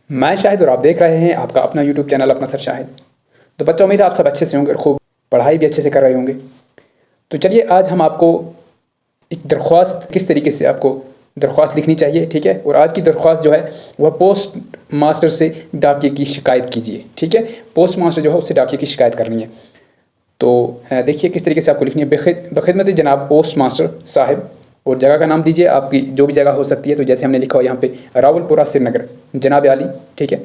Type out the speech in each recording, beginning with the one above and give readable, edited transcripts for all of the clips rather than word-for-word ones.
میں شاہد اور آپ دیکھ رہے ہیں آپ کا اپنا یوٹیوب چینل اپنا سر شاہد۔ تو بچوں امید ہے آپ سب اچھے سے ہوں گے اور خوب پڑھائی بھی اچھے سے کر رہے ہوں گے۔ تو چلیے آج ہم آپ کو ایک درخواست کس طریقے سے آپ کو درخواست لکھنی چاہیے، ٹھیک ہے، اور آج کی درخواست جو ہے وہ پوسٹ ماسٹر سے ڈاکیے کی شکایت کیجیے، ٹھیک ہے، پوسٹ ماسٹر جو ہے اس سے ڈاکیے کی شکایت کرنی ہے۔ تو دیکھیے کس طریقے سے آپ کو لکھنی ہے۔ بخدمت جناب پوسٹ ماسٹر صاحب، اور جگہ کا نام دیجیے آپ کی جو بھی جگہ ہو سکتی ہے، تو جیسے ہم نے لکھا ہو یہاں پہ راول پورہ سری نگر جناب عالی، ٹھیک ہے۔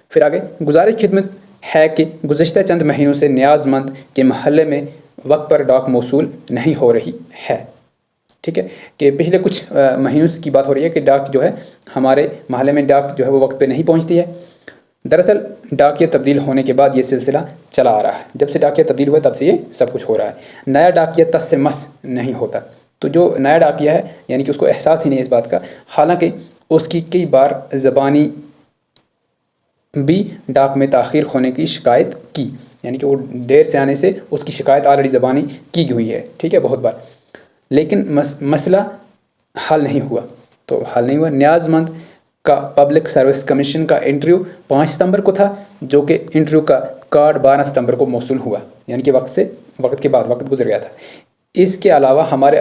پھر آگے گزارش خدمت ہے کہ گزشتہ چند مہینوں سے نیاز مند کے محلے میں وقت پر ڈاک موصول نہیں ہو رہی ہے، ٹھیک ہے، کہ پچھلے کچھ مہینوں کی بات ہو رہی ہے کہ ڈاک جو ہے ہمارے محلے میں ڈاک جو ہے وہ وقت پہ نہیں پہنچتی ہے۔ دراصل ڈاکیہ تبدیل ہونے کے بعد یہ سلسلہ چلا آ رہا ہے، جب سے ڈاکیہ تبدیل ہوا تب سے یہ سب کچھ ہو رہا ہے۔ نیا ڈاکیہ تس سے مس نہیں ہوتا، تو جو نیا ڈاکیہ ہے یعنی کہ اس کو احساس ہی نہیں ہے اس بات کا، حالانکہ اس کی کئی بار زبانی بھی ڈاک میں تاخیر ہونے کی شکایت کی، یعنی کہ وہ دیر سے آنے سے اس کی شکایت آلریڈی زبانی کی ہوئی ہے، ٹھیک ہے، بہت بار، لیکن مسئلہ حل نہیں ہوا۔ تو حل نہیں ہوا۔ نیاز مند کا پبلک سروس کمیشن کا انٹرویو 5 ستمبر کو تھا، جو کہ انٹرویو کا کارڈ 12 ستمبر کو موصول ہوا، یعنی کہ وقت کے بعد وقت گزر گیا تھا۔ اس کے علاوہ ہمارے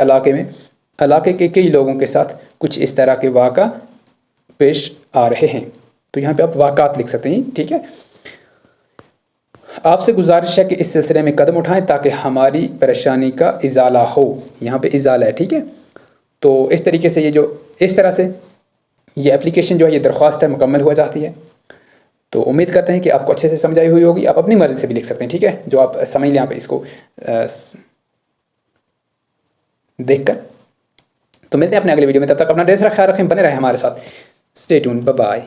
علاقے کے کئی لوگوں کے ساتھ کچھ اس طرح کے واقع پیش آ رہے ہیں۔ تو یہاں پہ آپ واقعات لکھ سکتے ہیں، ٹھیک ہے۔ آپ سے گزارش ہے کہ اس سلسلے میں قدم اٹھائیں تاکہ ہماری پریشانی کا ازالہ ہو، یہاں پہ ازالہ ہے، ٹھیک ہے۔ تو اس طریقے سے اس طرح سے یہ اپلیکیشن جو ہے یہ درخواست ہے مکمل ہو جاتی ہے۔ تو امید کرتے ہیں کہ آپ کو اچھے سے سمجھ آئی ہوئی ہوگی، آپ اپنی مرضی سے بھی لکھ سکتے ہیں، ٹھیک ہے، جو آپ سمجھ لیں یہاں پہ اس کو دیکھ کر۔ تو ملتے ہیں اپنے اگلے ویڈیو میں، تب تک اپنا ڈھیر سارا خیال رکھیں، بنے رہیں ہمارے ساتھ، اسٹے ٹیون، بائے بائے۔